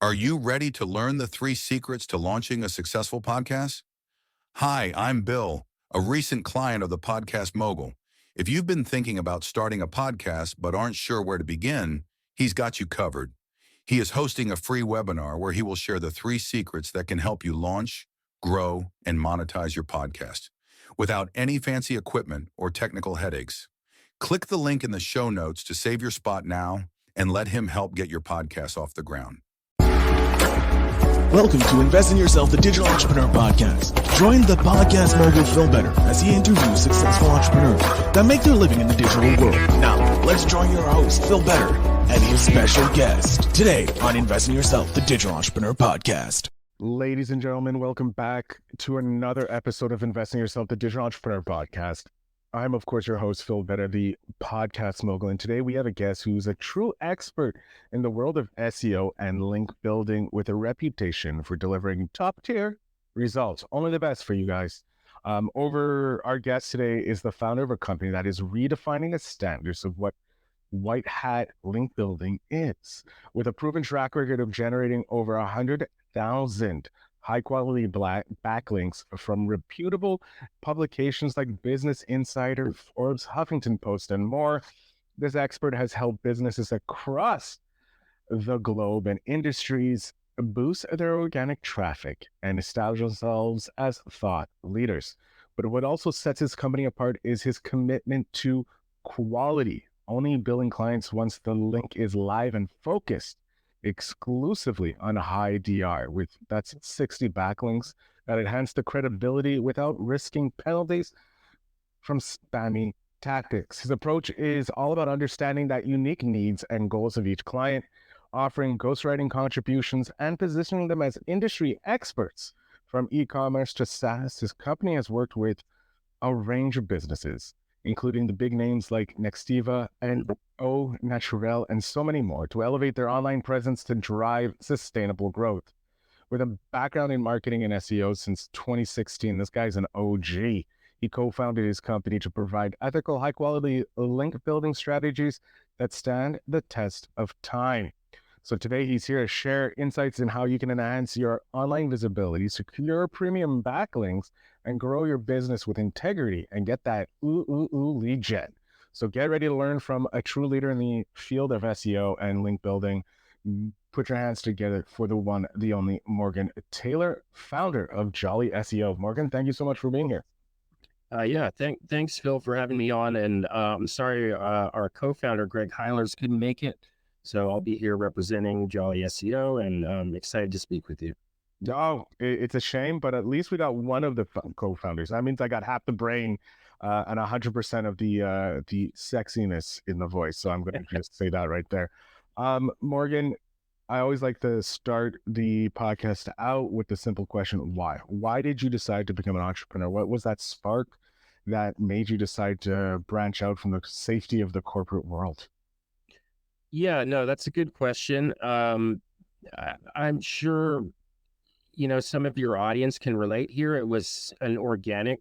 Are you ready to learn the 3 secrets to launching a successful podcast? Hi, I'm Bill, a recent client of the Podcast Mogul. If you've been thinking about starting a podcast but aren't sure where to begin, he's got you covered. He is hosting a free webinar where he will share the 3 secrets that can help you launch, grow, and monetize your podcast without any fancy equipment or technical headaches. Click the link in the show notes to save your spot now and let him help get your podcast off the ground. Welcome to Invest in Yourself, the Digital Entrepreneur Podcast. Join the podcast mogul Phil Better as he interviews successful entrepreneurs that make their living in the digital world. Now, let's join your host, Phil Better, and his special guest today on Invest in Yourself, the Digital Entrepreneur Podcast. Ladies and gentlemen, welcome back to another episode of Invest in Yourself, the Digital Entrepreneur Podcast. I'm, of course, your host, Phil Better, the podcast mogul, and today we have a guest who's a true expert in the world of SEO and link building with a reputation for delivering top-tier results. Only the best for you guys. Our guest today is the founder of a company that is redefining the standards of what white hat link building is, with a proven track record of generating over 100,000 high-quality backlinks from reputable publications like Business Insider, Forbes, Huffington Post, and more. This expert has helped businesses across the globe and industries boost their organic traffic and establish themselves as thought leaders. But what also sets his company apart is his commitment to quality, only billing clients once the link is live and focused exclusively on high DR, with that's 60 backlinks that enhance the credibility without risking penalties from spammy tactics. His approach is all about understanding that unique needs and goals of each client, offering ghostwriting contributions and positioning them as industry experts. From e-commerce to SaaS, his company has worked with a range of businesses, including the big names like Nextiva and Au Naturel and so many more, to elevate their online presence to drive sustainable growth. With a background in marketing and SEO since 2016, this guy's an OG. He co-founded his company to provide ethical, high-quality link building strategies that stand the test of time. So today he's here to share insights in how you can enhance your online visibility, secure premium backlinks, and grow your business with integrity and get that lead gen. So get ready to learn from a true leader in the field of SEO and link building. Put your hands together for the one, the only Morgan Taylor, founder of Jolly SEO. Morgan, thank you so much for being here. Thanks, Phil, for having me on. And I'm sorry, our co-founder, Greg Heilers, couldn't make it. So I'll be here representing Jolly SEO, and I'm excited to speak with you. Oh, it's a shame, but at least we got one of the co-founders. That means I got half the brain and 100% of the sexiness in the voice. So I'm going to just say that right there. Morgan, I always like to start the podcast out with the simple question, why? Why did you decide to become an entrepreneur? What was that spark that made you decide to branch out from the safety of the corporate world? Yeah, no, that's a good question. I'm sure, some of your audience can relate here. It was an organic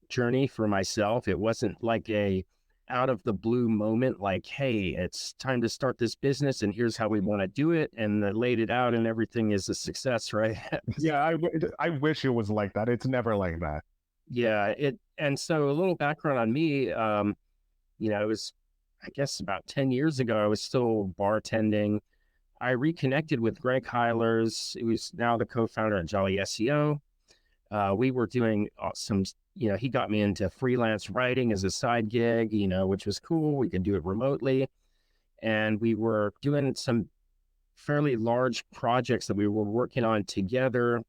journey for myself. It wasn't like a out of the blue moment, like, hey, it's time to start this business and here's how we want to do it. And laid it out and everything is a success, right? Yeah, I wish it was like that. It's never like that. Yeah, and so a little background on me, it was, I guess about 10 years ago, I was still bartending. I reconnected with Greg Heilers, who's now the co-founder at Jolly SEO. We were doing some, he got me into freelance writing as a side gig, which was cool. We could do it remotely. And we were doing some fairly large projects that we were working on together.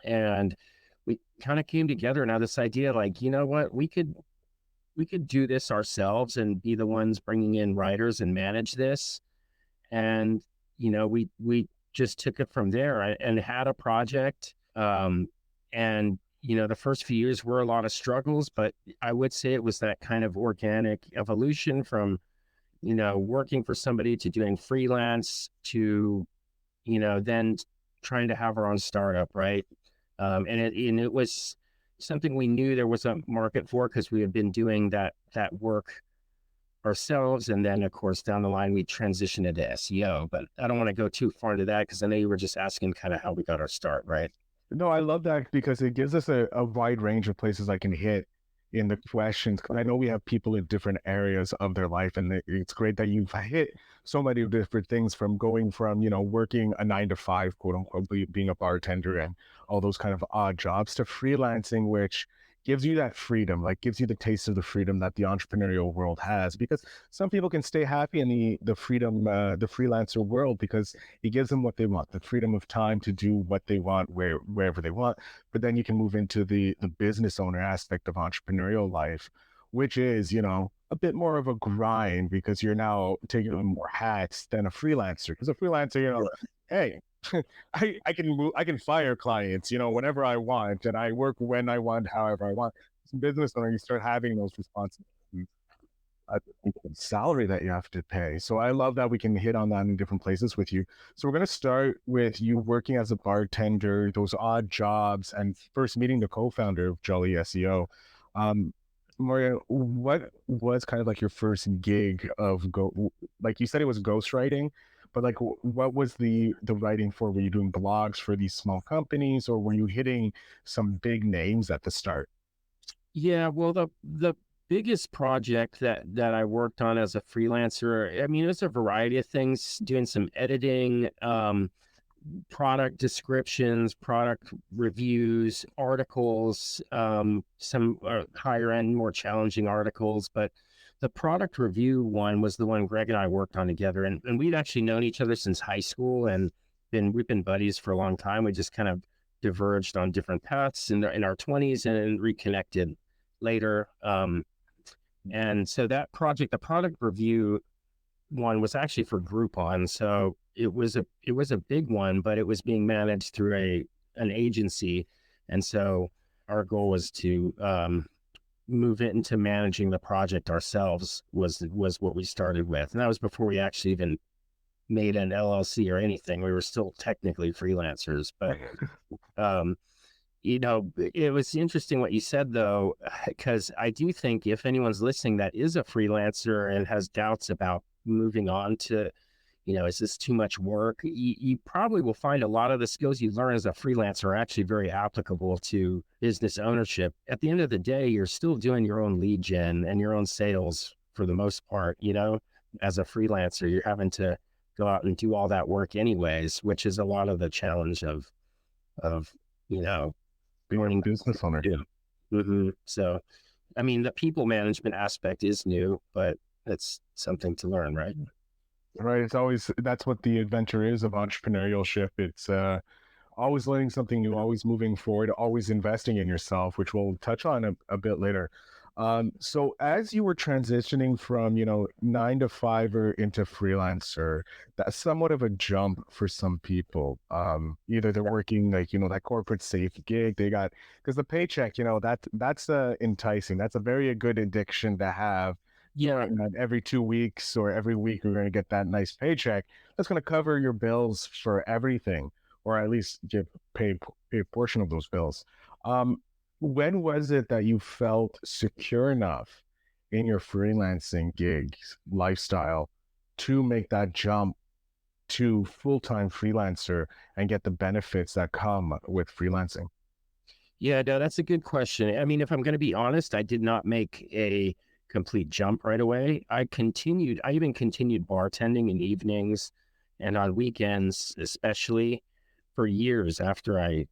And we kind of came together and had this idea, like, you know what, we could do this ourselves and be the ones bringing in writers and manage this. And, we just took it from there and had a project. And, the first few years were a lot of struggles, but I would say it was that kind of organic evolution from, working for somebody to doing freelance to, then trying to have our own startup. Right. And it was something we knew there was a market for because we had been doing that work ourselves. And then, of course, down the line, we transitioned into SEO. But I don't want to go too far into that because I know you were just asking kind of how we got our start, right? No, I love that because it gives us a wide range of places I can hit in the questions. 'Cause I know we have people in different areas of their life, and it's great that you've hit so many different things from going from, working a 9 to 5, quote unquote, being a bartender and all those kind of odd jobs to freelancing, which gives you that freedom, like gives you the taste of the freedom that the entrepreneurial world has. Because some people can stay happy in the freedom, the freelancer world because it gives them what they want, the freedom of time to do what they want, wherever they want. But then you can move into the business owner aspect of entrepreneurial life, which is, a bit more of a grind because you're now taking on more hats than a freelancer. Because a freelancer, hey, I can move, I can fire clients, whenever I want, and I work when I want, however I want. As a business owner, you start having those responsibilities, salary that you have to pay. So I love that we can hit on that in different places with you. So we're going to start with you working as a bartender, those odd jobs, and first meeting the co-founder of Jolly SEO. Maria, what was kind of like your first gig of like you said it was ghostwriting, but like what was the writing for? Were you doing blogs for these small companies, or were you hitting some big names at the start? Yeah, well, the biggest project that I worked on as a freelancer, I mean, it was a variety of things, doing some editing, product descriptions, product reviews, articles, some higher end, more challenging articles. But the product review one was the one Greg and I worked on together. And we'd actually known each other since high school and we've been buddies for a long time. We just kind of diverged on different paths in our 20s and reconnected later. And so that project, the product review one was actually for Groupon. So it was a big one, but it was being managed through an agency. And so our goal was to move it into managing the project ourselves was what we started with. And that was before we actually even made an LLC or anything. We were still technically freelancers, but it was interesting what you said though, because I do think if anyone's listening that is a freelancer and has doubts about moving on to, is this too much work? You probably will find a lot of the skills you learn as a freelancer are actually very applicable to business ownership. At the end of the day, you're still doing your own lead gen and your own sales for the most part, as a freelancer, you're having to go out and do all that work anyways, which is a lot of the challenge of Being a business owner. Yeah. Mm-hmm. So, I mean, the people management aspect is new, but it's something to learn, right? Right. That's what the adventure is of entrepreneurship. It's always learning something new, always moving forward, always investing in yourself, which we'll touch on a bit later. So as you were transitioning from, 9 to 5 or into freelancer, that's somewhat of a jump for some people. Either they're working like, that corporate safe gig because the paycheck, that's enticing. That's a very good addiction to have. Yeah. And every 2 weeks or every week, you're going to get that nice paycheck. That's going to cover your bills for everything, or at least pay a portion of those bills. When was it that you felt secure enough in your freelancing gigs lifestyle to make that jump to full-time freelancer and get the benefits that come with freelancing? Yeah, no, that's a good question. I mean, if I'm going to be honest, I did not make a complete jump right away. I even continued bartending in evenings and on weekends, especially for years after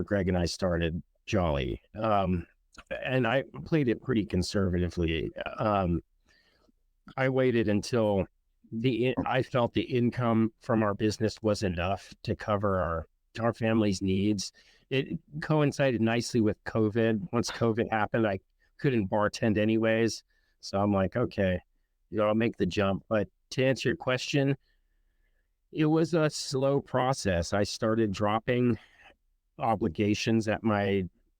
Greg and I started Jolly. And I played it pretty conservatively. I waited until I felt the income from our business was enough to cover our family's needs. It coincided nicely with COVID. Once COVID happened, I couldn't bartend anyways. So I'm like, okay, I'll make the jump. But to answer your question, it was a slow process. I started dropping obligations at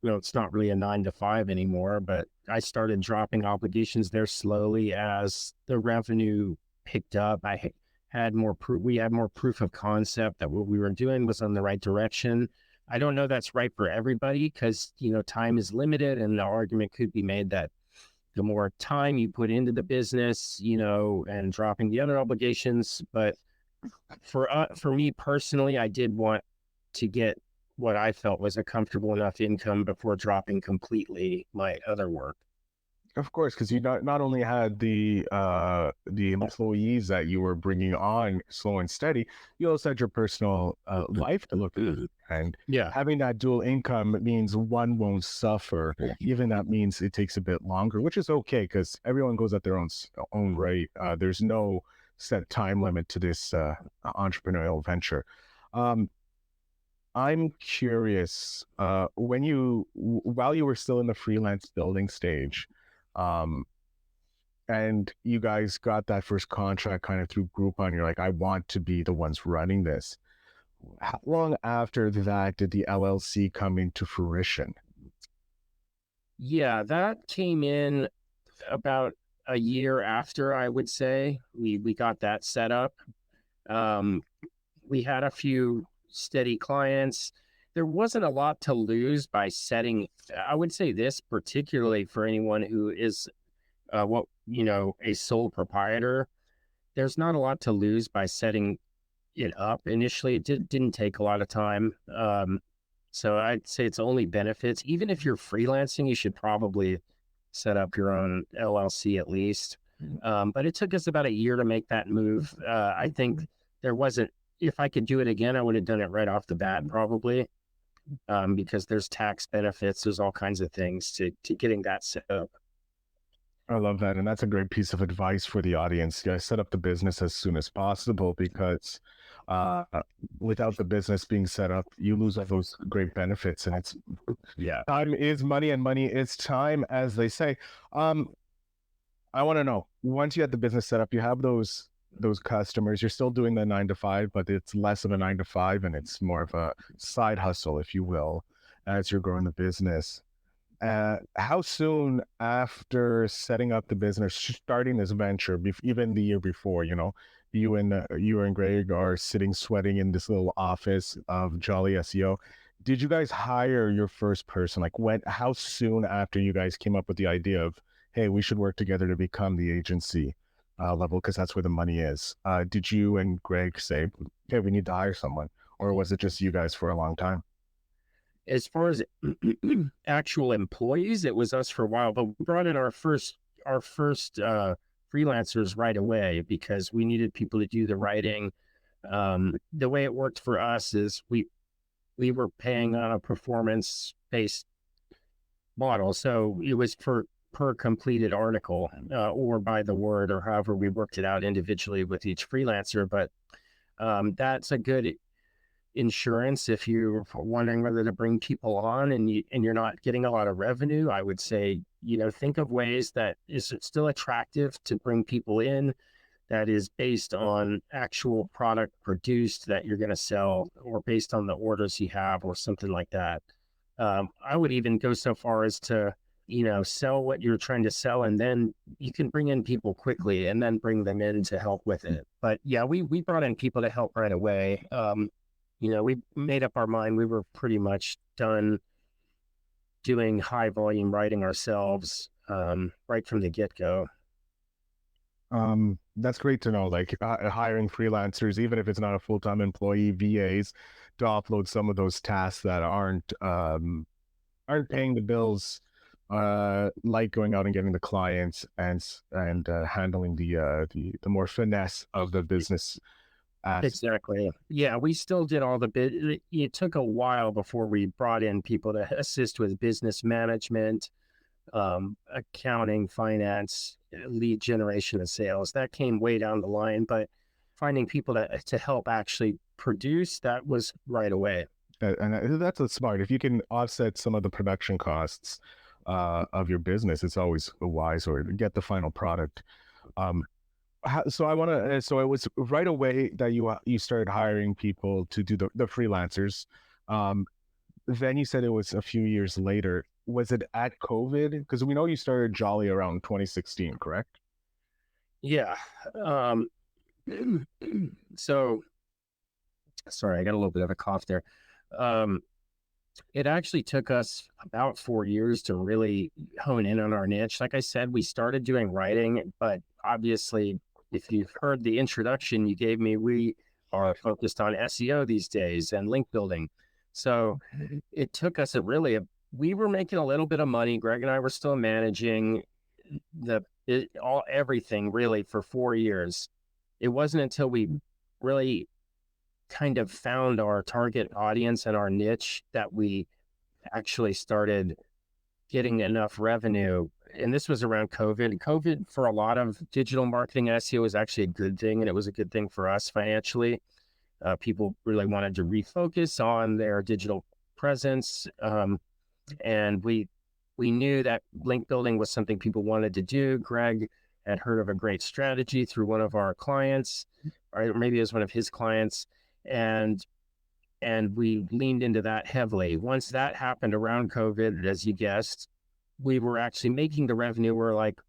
it's not really a 9 to 5 anymore, but I started dropping obligations there slowly as the revenue picked up. I had more proof. We had more proof of concept that what we were doing was on the right direction. I don't know that's right for everybody because, time is limited, and the argument could be made that the more time you put into the business, and dropping the other obligations. But for me personally, I did want to get what I felt was a comfortable enough income before dropping completely my other work. Of course, because you not only had the employees that you were bringing on slow and steady, you also had your personal life to look at. And Yeah. having that dual income means one won't suffer. Even that means it takes a bit longer, which is okay because everyone goes at their own rate. There's no set time limit to this entrepreneurial venture. Um, I'm curious, while you were still in the freelance building stage, um, and you guys got that first contract kind of through Groupon, you're like, I want to be the ones running this. How long after that did the LLC come into fruition? Yeah, that came in about a year after, I would say. We got that set up. Um, we had a few steady clients. There wasn't a lot to lose by setting, I would say this particularly for anyone who is a sole proprietor. There's not a lot to lose by setting it up. Initially, it didn't take a lot of time. So I'd say it's only benefits. Even if you're freelancing, you should probably set up your own LLC at least. But it took us about a year to make that move. I think there wasn't, if I could do it again, I would have done it right off the bat, probably, because there's tax benefits. There's all kinds of things to getting that set up. I love that. And that's a great piece of advice for the audience. You guys set up the business as soon as possible because uh, without the business being set up, you lose all those great benefits. And time is money and money is time, as they say. I want to know, once you had the business set up, you have those customers, you're still doing the 9 to 5, but it's less of a 9 to 5 and it's more of a side hustle, if you will, as you're growing the business. How soon after setting up the business, starting this venture, even the year before, you and Greg are sitting sweating in this little office of Jolly SEO. Did you guys hire your first person? Like how soon after you guys came up with the idea of, hey, we should work together to become the agency level because that's where the money is? Did you and Greg say, okay, we need to hire someone? Or was it just you guys for a long time? As far as actual employees, it was us for a while, but we brought in our first freelancers right away because we needed people to do the writing. The way it worked for us is we were paying on a performance based model, so it was per completed article or by the word or however we worked it out individually with each freelancer. But that's a good insurance if you're wondering whether to bring people on and you're not getting a lot of revenue. I would say, think of ways that is still attractive to bring people in, that is based on actual product produced that you're going to sell or based on the orders you have or something like that. I would even go so far as to sell what you're trying to sell, and then you can bring in people quickly and then bring them in to help with it. But yeah, we brought in people to help right away. We made up our mind. We were pretty much done doing high volume writing ourselves right from the get-go. That's great to know, like hiring freelancers, even if it's not a full-time employee, VAs, to offload some of those tasks that aren't paying the bills, like going out and getting the clients and handling the more finesse of the business. Exactly. Yeah, we still did all the bit. It took a while before we brought in people to assist with business management, accounting, finance, lead generation, and sales. That came way down the line, but finding people to help actually produce, that was right away. And that's a smart. If you can offset some of the production costs of your business, it's always wise, or get the final product. So it was right away that you started hiring people to do the freelancers. Then you said it was a few years later. Was it at COVID? Because we know you started Jolly around 2016, correct? Yeah. So sorry, I got a little bit of a cough there. It actually took us about 4 years to really hone in on our niche. Like I said, we started doing writing, but obviously, if you've heard the introduction you gave me, we are focused on SEO these days and link building. So it took us we were making a little bit of money. Greg and I were still managing everything really for 4 years. It wasn't until we really kind of found our target audience and our niche that we actually started getting enough revenue. And this was around COVID. COVID for a lot of digital marketing and SEO was actually a good thing. And it was a good thing for us financially. People really wanted to refocus on their digital presence. And we knew that link building was something people wanted to do. Greg had heard of a great strategy through one of our clients, or maybe it was one of his clients. And we leaned into that heavily. Once that happened around COVID, as you guessed, we were actually making the revenue. We're like,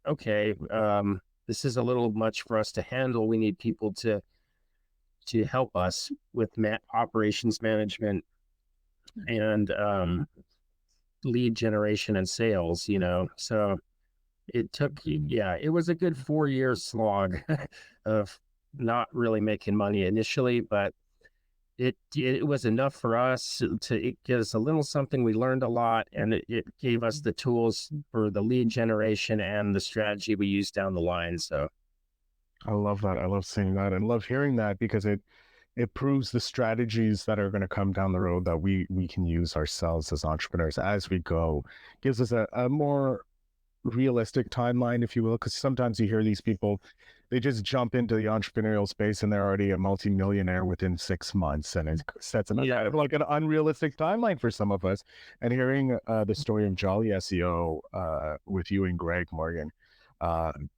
okay, this is a little much for us to handle. We need people to help us with operations management and lead generation and sales, So it was a good 4 year slog of not really making money initially, but it was enough for us to give us a little something. We learned a lot, and it gave us the tools for the lead generation and the strategy we used down the line. So I love that. I love seeing that and love hearing that because it proves the strategies that are going to come down the road that we can use ourselves as entrepreneurs as we go. Gives us a more realistic timeline, if you will, because sometimes you hear these people, they just jump into the entrepreneurial space and they're already a multimillionaire within 6 months, and it sets kind of like an unrealistic timeline for some of us. And hearing the story of Jolly SEO with you and Greg, Morgan,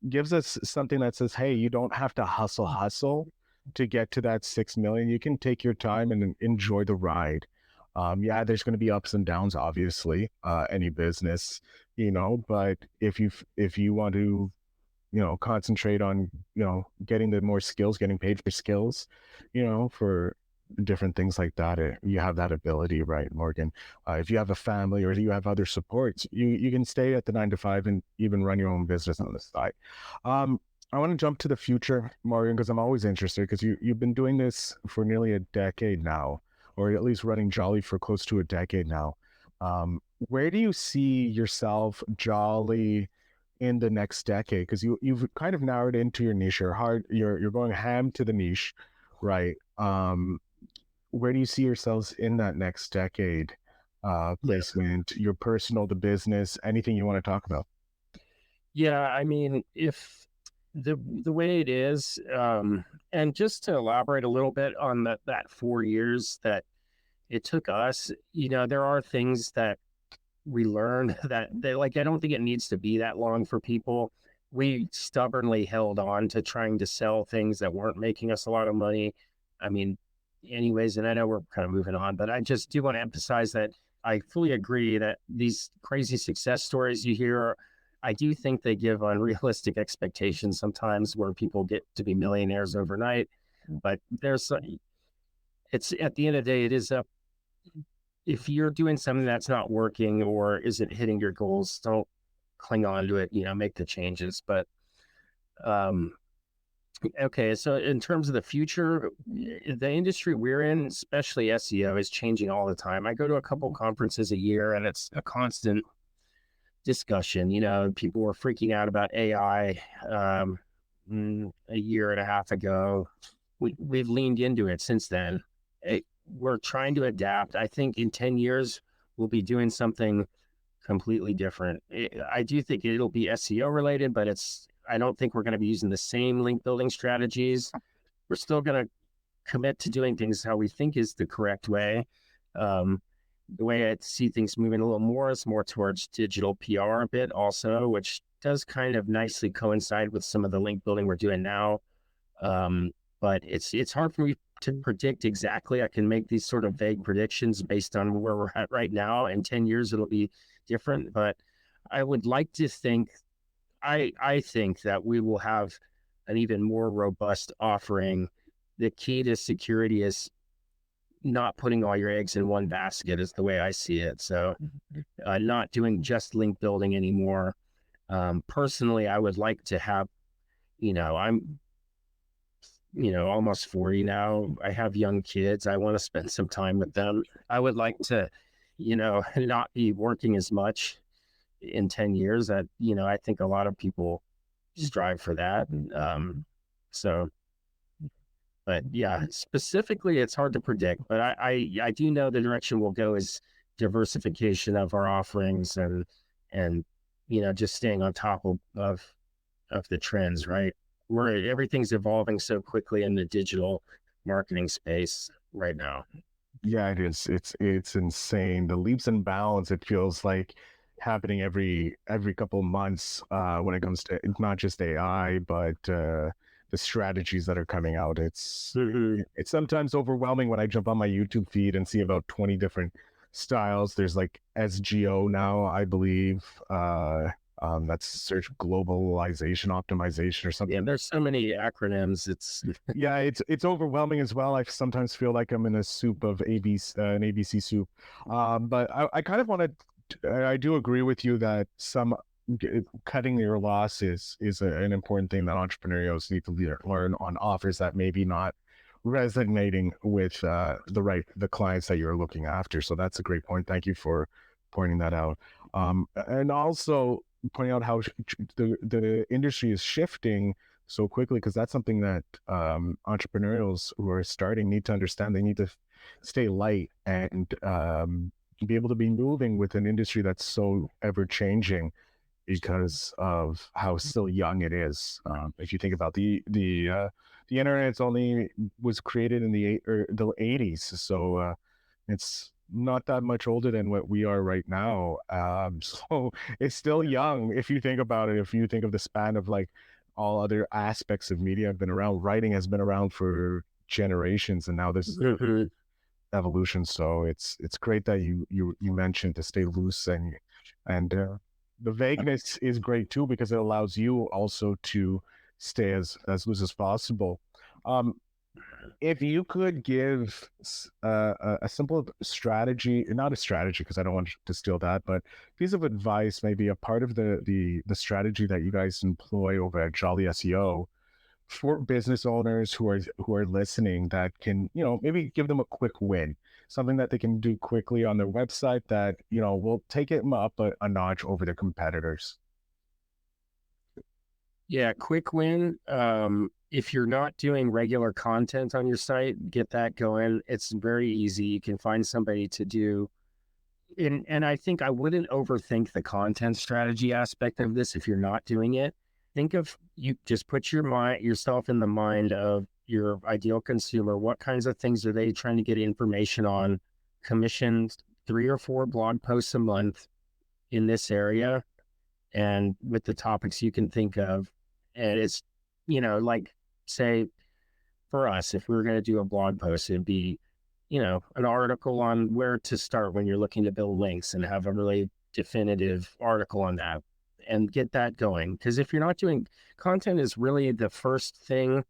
gives us something that says, hey, you don't have to hustle to get to that 6 million. You can take your time and enjoy the ride. There's going to be ups and downs, obviously, any business, but if you want to, concentrate on, getting the more skills, getting paid for skills, for different things like that, you have that ability, right, Morgan? If you have a family or you have other supports, you can stay at the 9 to 5 and even run your own business on the side. I want to jump to the future, Morgan, because I'm always interested, because you've been doing this for nearly a decade now, or at least running Jolly for close to a decade now. Where do you see yourself, Jolly, in the next decade? Because you've kind of narrowed into your niche. You're going ham to the niche, right? Where do you see yourselves in that next decade? Placement, your personal, the business, anything you want to talk about? Yeah, I mean, if the way it is, and just to elaborate a little bit on that 4 years that it took us, there are things that we learned that I don't think it needs to be that long for people. We stubbornly held on to trying to sell things that weren't making us a lot of money. I mean, anyways, and I know we're kind of moving on, but I just do want to emphasize that I fully agree that these crazy success stories you hear, I do think they give unrealistic expectations sometimes where people get to be millionaires overnight. But it's at the end of the day, it is if you're doing something that's not working or isn't hitting your goals, don't cling on to it, make the changes. But, okay. So in terms of the future, the industry we're in, especially SEO, is changing all the time. I go to a couple conferences a year and it's a constant discussion. People were freaking out about AI a year and a half ago. We've leaned into it since then. We're trying to adapt. I think in 10 years, we'll be doing something completely different. I do think it'll be SEO related, but I don't think we're going to be using the same link building strategies. We're still going to commit to doing things how we think is the correct way. The way I see things moving a little more is more towards digital PR a bit also, which does kind of nicely coincide with some of the link building we're doing now. But it's hard for me to predict exactly. I can make these sort of vague predictions based on where we're at right now. In 10 years, it'll be different, but I would like to think, I think that we will have an even more robust offering. The key to security is not putting all your eggs in one basket is the way I see it. So not doing just link building anymore. Personally, I would like to have, I'm, almost 40 now. I have young kids. I want to spend some time with them. I would like to, not be working as much in 10 years. That, I think a lot of people strive for that. So, but yeah, specifically, it's hard to predict, but I do know the direction we'll go is diversification of our offerings and, just staying on top of the trends, right? Where everything's evolving so quickly in the digital marketing space right now. Yeah, it is. It's insane. The leaps and bounds, it feels like happening every couple of months when it comes to not just AI, but the strategies that are coming out. It's sometimes overwhelming when I jump on my YouTube feed and see about 20 different styles. There's like SGO now, I believe. That's search globalization optimization or something. Yeah, there's so many acronyms. Yeah, it's overwhelming as well. I sometimes feel like I'm in a soup of ABC, an ABC soup. But I kind of want to. I do agree with you that cutting your losses is an important thing that entrepreneurs need to learn on offers that maybe not resonating with the clients that you're looking after. So that's a great point. Thank you for pointing that out. And also pointing out how the industry is shifting so quickly, because that's something that entrepreneurs who are starting need to understand. They need to stay light and be able to be moving with an industry that's so ever changing because of how still young it is. If you think about the internet's only was created in the 80s, so it's not that much older than what we are right now. So it's still young if you think about it. If you think of the span of like all other aspects of media have been around, writing has been around for generations, and now this evolution. So it's great that you mentioned to stay loose and the vagueness is great too, because it allows you also to stay as loose as possible. If you could give a simple strategy, not a strategy because I don't want to steal that, but piece of advice, maybe a part of the strategy that you guys employ over at Jolly SEO for business owners who are listening, that can, maybe give them a quick win, something that they can do quickly on their website that, will take it up a notch over their competitors. Yeah, quick win. If you're not doing regular content on your site, get that going. It's very easy. You can find somebody to do. And I think I wouldn't overthink the content strategy aspect of this if you're not doing it. Think of, you just put yourself in the mind of your ideal consumer. What kinds of things are they trying to get information on? Commission 3 or 4 blog posts a month in this area and with the topics you can think of. And it's, like, say for us, if we were going to do a blog post, it'd be, an article on where to start when you're looking to build links, and have a really definitive article on that and get that going. Because if you're not doing content, is really the first thing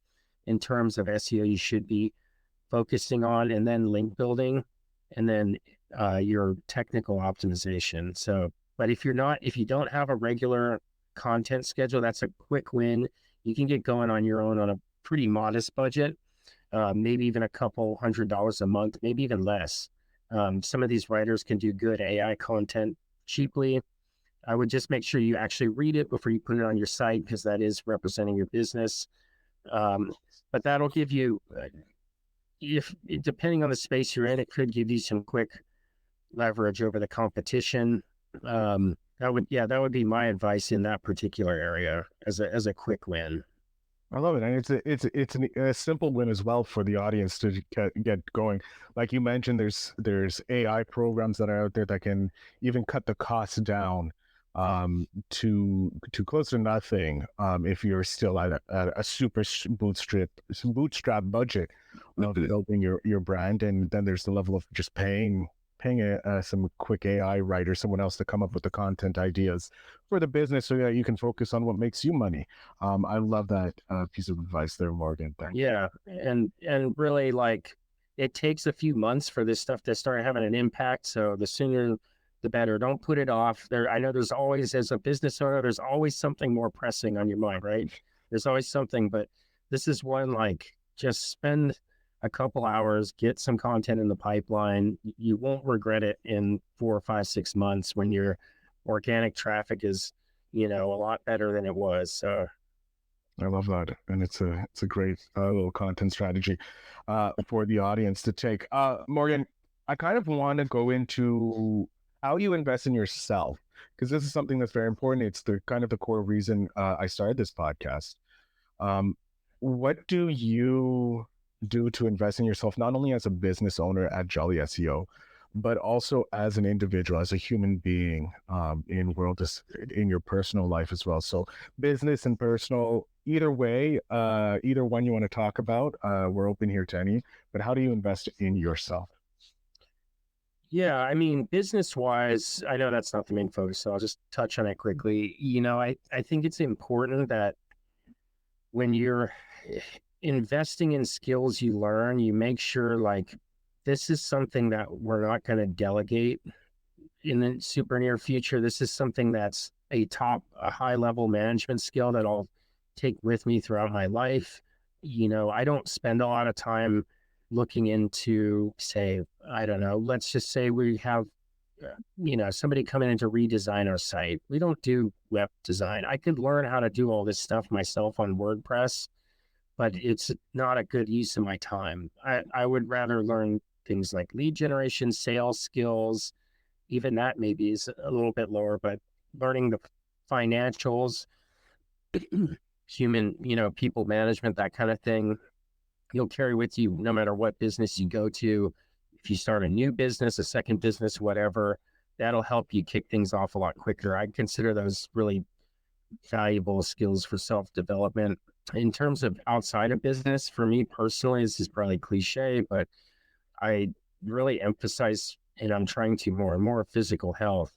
in terms of SEO you should be focusing on, and then link building, and then your technical optimization. So, but if you don't have a regular content schedule, that's a quick win. You can get going on your own on a pretty modest budget, maybe even a couple $100 a month, maybe even less. Some of these writers can do good AI content cheaply. I would just make sure you actually read it before you put it on your site, because that is representing your business. But that'll give you, depending on the space you're in, it could give you some quick leverage over the competition. That would be my advice in that particular area as a quick win. I love it, and it's a simple win as well for the audience to get going. Like you mentioned, there's AI programs that are out there that can even cut the costs down to close to nothing if you're still at a super bootstrap budget of building your brand. And then there's the level of just paying some quick AI writer, someone else, to come up with the content ideas for the business so that you can focus on what makes you money. I love that piece of advice there, Morgan. Thank you. Yeah. And really, like, it takes a few months for this stuff to start having an impact. So the sooner the better. Don't put it off. I know there's always, as a business owner, there's always something more pressing on your mind, right? There's always something, but this is one, like, just spend a couple hours, get some content in the pipeline. You won't regret it in 4 or 5, 6 months when your organic traffic is, a lot better than it was. So I love that, and it's a great little content strategy for the audience to take. Morgan, I kind of want to go into how you invest in yourself, because this is something that's very important. It's the kind of the core reason I started this podcast. What do you do to invest in yourself, not only as a business owner at Jolly SEO, but also as an individual, as a human being, in your personal life as well? So business and personal, either way, either one you want to talk about, we're open here to any, but how do you invest in yourself? yeah, I mean, business wise, I know that's not the main focus, so I'll just touch on it quickly. I think it's important that when you're investing in skills you learn, you make sure, like, this is something that we're not going to delegate in the super near future. This is something that's a high level management skill that I'll take with me throughout my life. I don't spend a lot of time looking into, say, I don't know, let's just say we have, somebody coming in to redesign our site. We don't do web design. I could learn how to do all this stuff myself on WordPress, but it's not a good use of my time. I would rather learn things like lead generation, sales skills. Even that maybe is a little bit lower, but learning the financials, human, people management, that kind of thing, you'll carry with you no matter what business you go to. If you start a new business, a second business, whatever, that'll help you kick things off a lot quicker. I consider those really valuable skills for self-development. In terms of outside of business, for me personally, this is probably cliche, but I really emphasize, and I'm trying to more and more, physical health.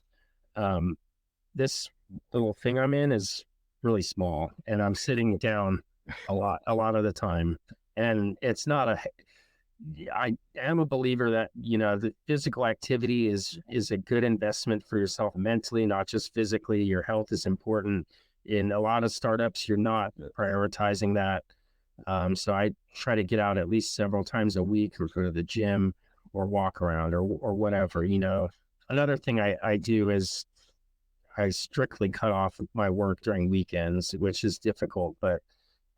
This little thing I'm in is really small, and I'm sitting down a lot of the time. And it's not I am a believer that, the physical activity is a good investment for yourself mentally, not just physically. Your health is important. In a lot of startups, you're not prioritizing that. So I try to get out at least several times a week, or go to the gym, or walk around, or whatever. Another thing I do is I strictly cut off my work during weekends, which is difficult, but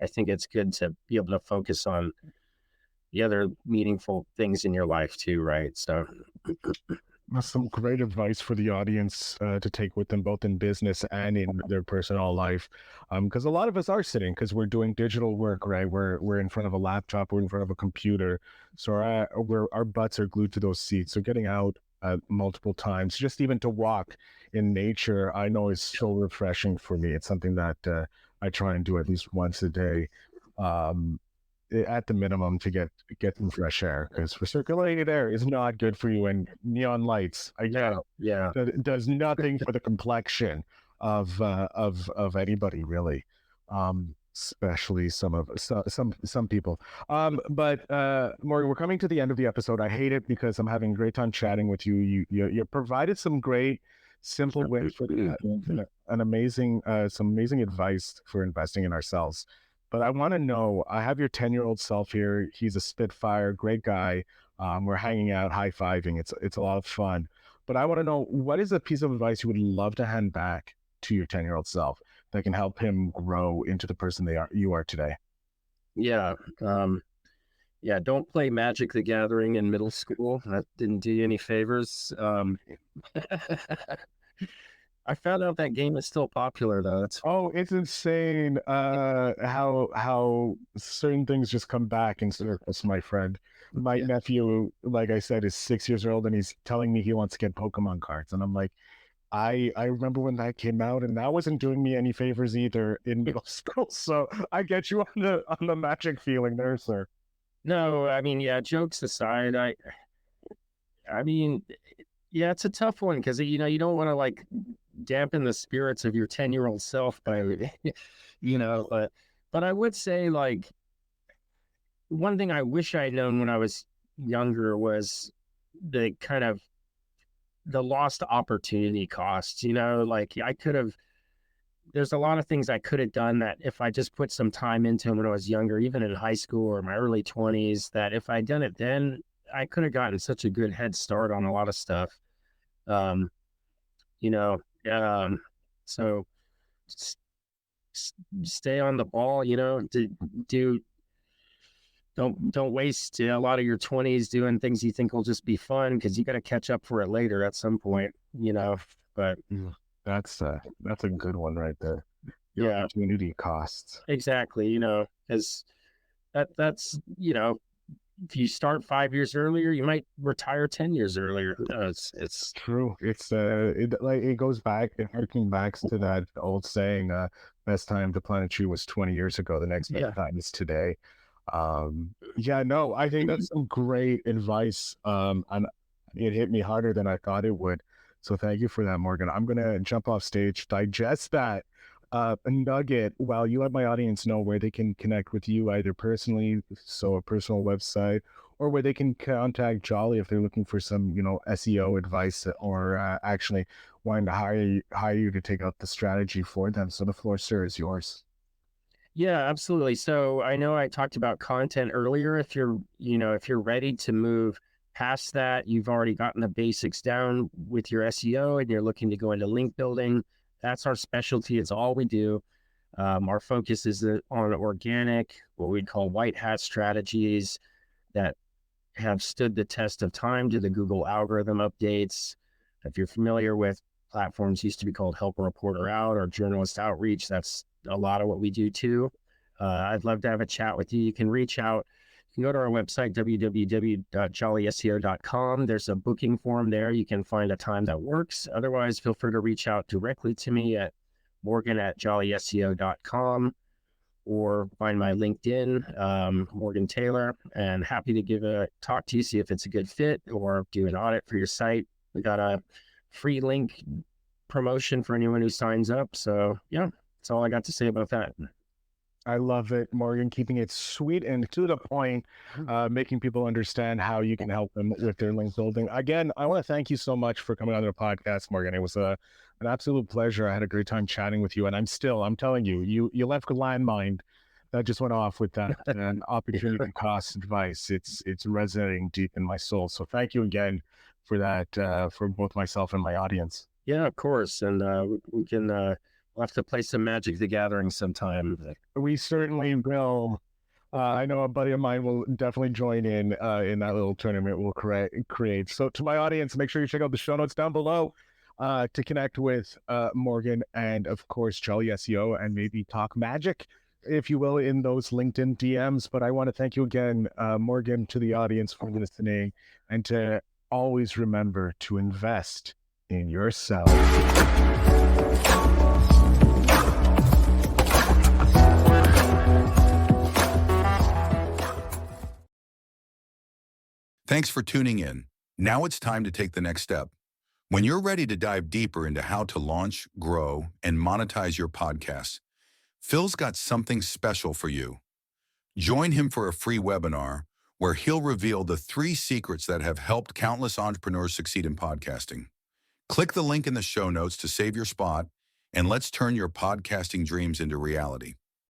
I think it's good to be able to focus on the other meaningful things in your life too, right? So That's some great advice for the audience to take with them, both in business and in their personal life. Because a lot of us are sitting, because we're doing digital work, right? We're in front of a laptop, we're in front of a computer, so our butts are glued to those seats. So getting out multiple times, just even to walk in nature, I know is so refreshing for me. It's something that I try and do at least once a day. At the minimum, to get some fresh air, because recirculated air is not good for you, and neon lights, does nothing for the complexion of anybody, really, especially some people. But Morgan, we're coming to the end of the episode. I hate it, because I'm having a great time chatting with you. You provided some great simple ways for some amazing advice for investing in ourselves. But I want to know, I have your 10-year-old self here. He's a spitfire, great guy. We're hanging out, high-fiving. It's a lot of fun. But I want to know, what is a piece of advice you would love to hand back to your 10-year-old self that can help him grow into the person you are today? Yeah. Don't play Magic the Gathering in middle school. That didn't do you any favors. I found out that game is still popular, though. It's insane how certain things just come back in circles, my friend. My nephew, like I said, is 6 years old, and he's telling me he wants to get Pokemon cards. And I'm like, I remember when that came out, and that wasn't doing me any favors either in middle school. So I get you on the Magic feeling there, sir. No, I mean, jokes aside, I mean, it's a tough one, because you don't want to, like, dampen the spirits of your 10-year-old self by but I would say, like, one thing I wish I had known when I was younger was the kind of the lost opportunity costs, like there's a lot of things I could have done that if I just put some time into when I was younger, even in high school or my early 20s, that if I'd done it then, I could have gotten such a good head start on a lot of stuff. Um, you know, um, so s- stay on the ball, do don't waste a lot of your 20s doing things you think will just be fun, because you got to catch up for it later at some point. But Mm. That's a good one right there. The yeah, opportunity costs. exactly. Because that's if you start 5 years earlier, you might retire 10 years earlier. It's True. It goes back, it harking back to that old saying, best time to plant a tree was 20 years ago. The next best yeah. time is today. Yeah, no, I think that's some great advice. And it hit me harder than I thought it would. So thank you for that, Morgan. I'm gonna jump off stage, digest that nugget while you let my audience know where they can connect with you either personally, so a personal website, or where they can contact Jolly if they're looking for some, SEO advice or actually wanting to hire you to take out the strategy for them. So the floor, sir, is yours. Yeah, absolutely. So I know I talked about content earlier. If you're ready to move past that, you've already gotten the basics down with your SEO and you're looking to go into link building. That's our specialty. It's all we do. Our focus is on organic, what we'd call white hat strategies that have stood the test of time to the Google algorithm updates. If you're familiar with platforms used to be called Help a Reporter Out or Journalist Outreach, that's a lot of what we do too. I'd love to have a chat with you. You can reach out. You can go to our website, www.jollyseo.com. There's a booking form there. You can find a time that works. Otherwise, feel free to reach out directly to me at morgan@jollyseo.com, or find my LinkedIn, Morgan Taylor, and happy to give a talk to you, see if it's a good fit, or do an audit for your site. We got a free link promotion for anyone who signs up. So yeah, that's all I got to say about that. I love it, Morgan, keeping it sweet and to the point, making people understand how you can help them with their link building. Again, I want to thank you so much for coming on the podcast, Morgan. It was an absolute pleasure. I had a great time chatting with you, and I'm telling you, you left a landmine that just went off with that opportunity cost advice. It's resonating deep in my soul. So thank you again for that, for both myself and my audience. Yeah, of course. And we can, we'll have to play some Magic the Gathering sometime. We certainly will. I know a buddy of mine will definitely join in that little tournament we'll create. So to my audience, make sure you check out the show notes down below to connect with Morgan and, of course, Jolly SEO, and maybe talk magic, if you will, in those LinkedIn DMs. But I want to thank you again, Morgan, to the audience for listening, and to always remember to invest in yourself. Thanks for tuning in. Now it's time to take the next step. When you're ready to dive deeper into how to launch, grow, and monetize your podcast, Phil's got something special for you. Join him for a free webinar where he'll reveal the 3 secrets that have helped countless entrepreneurs succeed in podcasting. Click the link in the show notes to save your spot, and let's turn your podcasting dreams into reality.